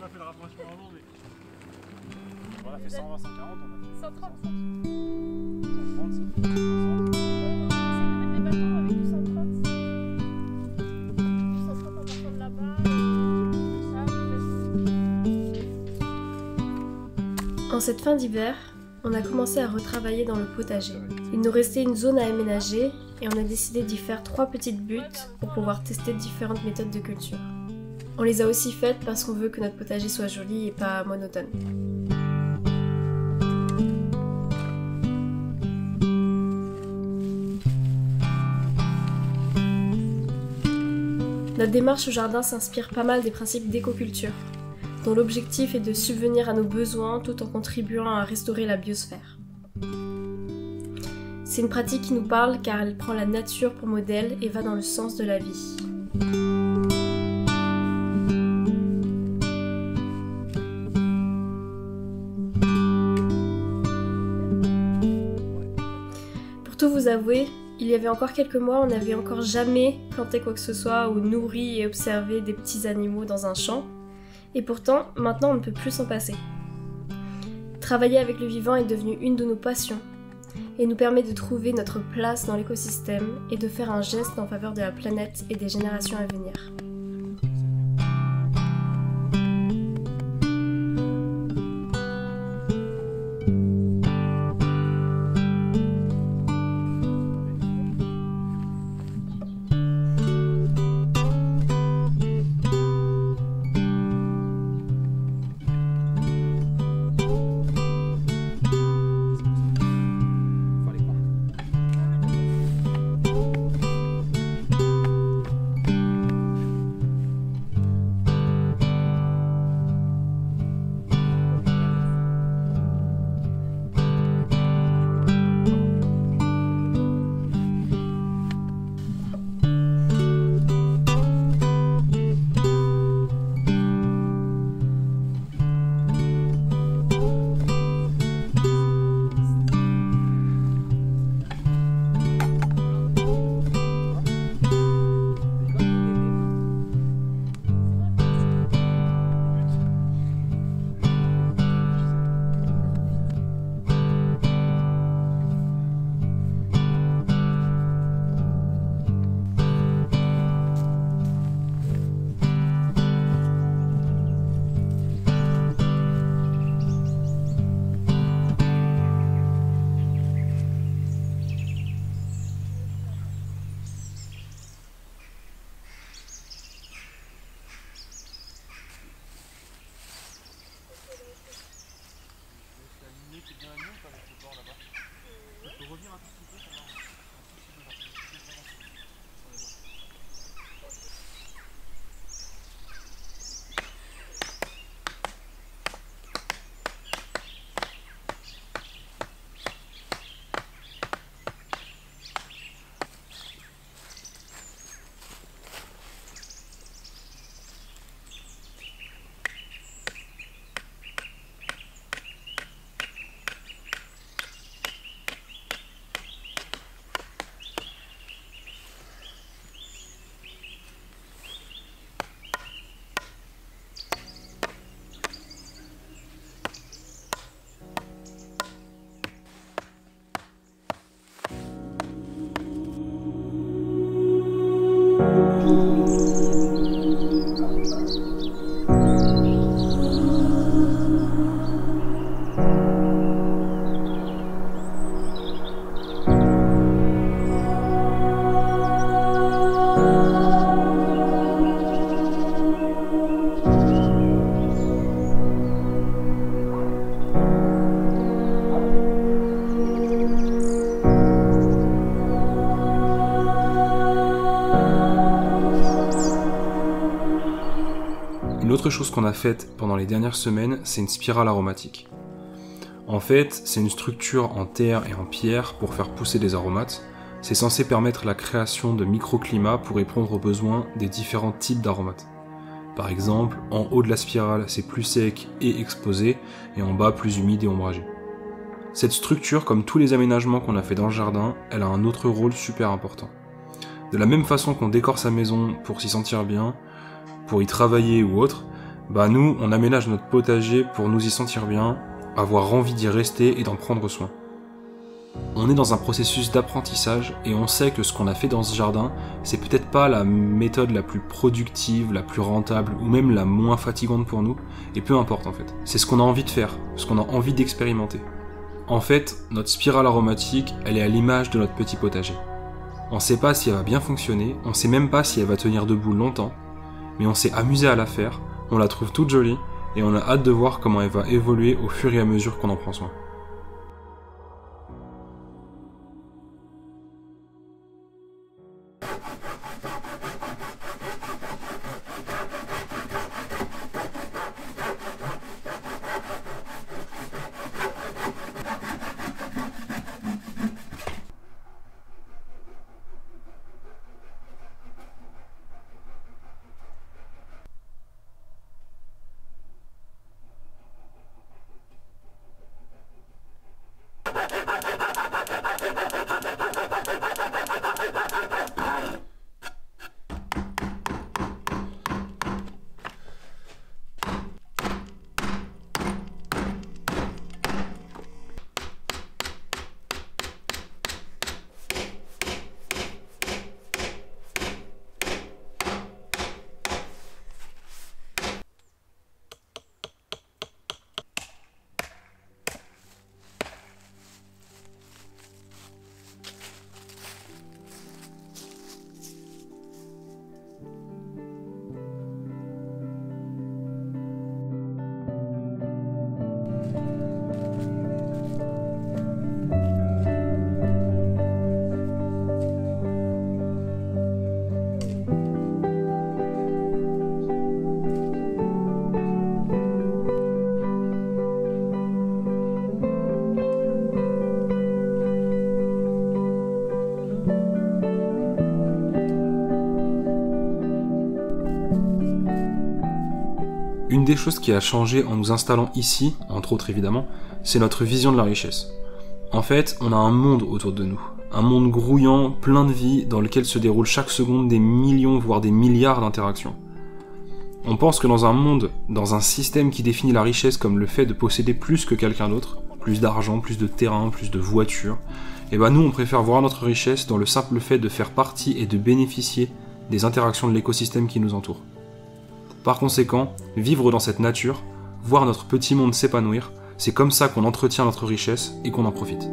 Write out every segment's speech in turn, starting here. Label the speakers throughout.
Speaker 1: pas fait le rapprochement avant, mais. On a fait 120, 140, on a fait
Speaker 2: 130.
Speaker 1: 130, ça fait 60.
Speaker 3: En cette fin d'hiver, on a commencé à retravailler dans le potager. Il nous restait une zone à aménager et on a décidé d'y faire 3 petites buttes pour pouvoir tester différentes méthodes de culture. On les a aussi faites parce qu'on veut que notre potager soit joli et pas monotone. Notre démarche au jardin s'inspire pas mal des principes d'écoculture, dont l'objectif est de subvenir à nos besoins tout en contribuant à restaurer la biosphère. C'est une pratique qui nous parle car elle prend la nature pour modèle et va dans le sens de la vie. Pour tout vous avouer, il y avait encore quelques mois, on n'avait encore jamais planté quoi que ce soit ou nourri et observé des petits animaux dans un champ. Et pourtant, maintenant on ne peut plus s'en passer. Travailler avec le vivant est devenu une de nos passions et nous permet de trouver notre place dans l'écosystème et de faire un geste en faveur de la planète et des générations à venir.
Speaker 4: Une autre chose qu'on a faite pendant les dernières semaines, c'est une spirale aromatique. En fait, c'est une structure en terre et en pierre pour faire pousser des aromates. C'est censé permettre la création de microclimats pour répondre aux besoins des différents types d'aromates. Par exemple, en haut de la spirale, c'est plus sec et exposé, et en bas, plus humide et ombragé. Cette structure, comme tous les aménagements qu'on a fait dans le jardin, elle a un autre rôle super important. De la même façon qu'on décore sa maison pour s'y sentir bien, pour y travailler ou autre, Bah nous, on aménage notre potager pour nous y sentir bien, avoir envie d'y rester et d'en prendre soin. On est dans un processus d'apprentissage et on sait que ce qu'on a fait dans ce jardin, c'est peut-être pas la méthode la plus productive, la plus rentable ou même la moins fatigante pour nous, et peu importe en fait. C'est ce qu'on a envie de faire, ce qu'on a envie d'expérimenter. En fait, notre spirale aromatique, elle est à l'image de notre petit potager. On sait pas si elle va bien fonctionner, on sait même pas si elle va tenir debout longtemps, mais on s'est amusé à la faire, on la trouve toute jolie, et on a hâte de voir comment elle va évoluer au fur et à mesure qu'on en prend soin. Une des choses qui a changé en nous installant ici, entre autres évidemment, c'est notre vision de la richesse. En fait, on a un monde autour de nous. Un monde grouillant, plein de vie, dans lequel se déroulent chaque seconde des millions, voire des milliards d'interactions. On pense que dans un monde, dans un système qui définit la richesse comme le fait de posséder plus que quelqu'un d'autre, plus d'argent, plus de terrain, plus de voitures, et ben nous on préfère voir notre richesse dans le simple fait de faire partie et de bénéficier des interactions de l'écosystème qui nous entoure. Par conséquent, vivre dans cette nature, voir notre petit monde s'épanouir, c'est comme ça qu'on entretient notre richesse et qu'on en profite.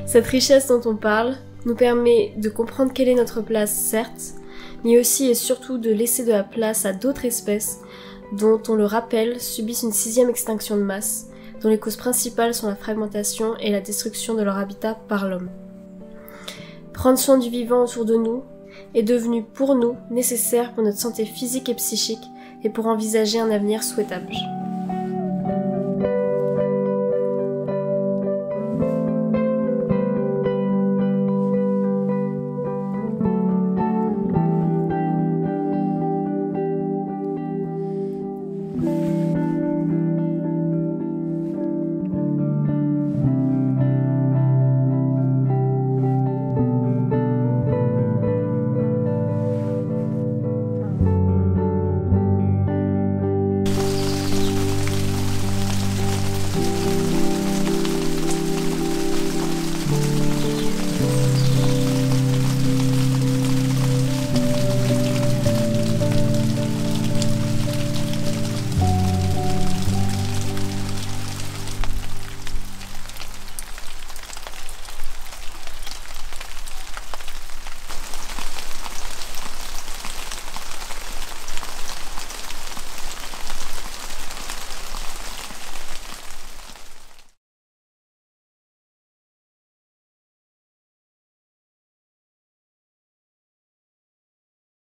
Speaker 3: Cette richesse dont on parle nous permet de comprendre quelle est notre place, certes, mais aussi et surtout de laisser de la place à d'autres espèces dont, on le rappelle, subissent une 6e extinction de masse, dont les causes principales sont la fragmentation et la destruction de leur habitat par l'homme. Prendre soin du vivant autour de nous est devenu pour nous nécessaire pour notre santé physique et psychique et pour envisager un avenir souhaitable.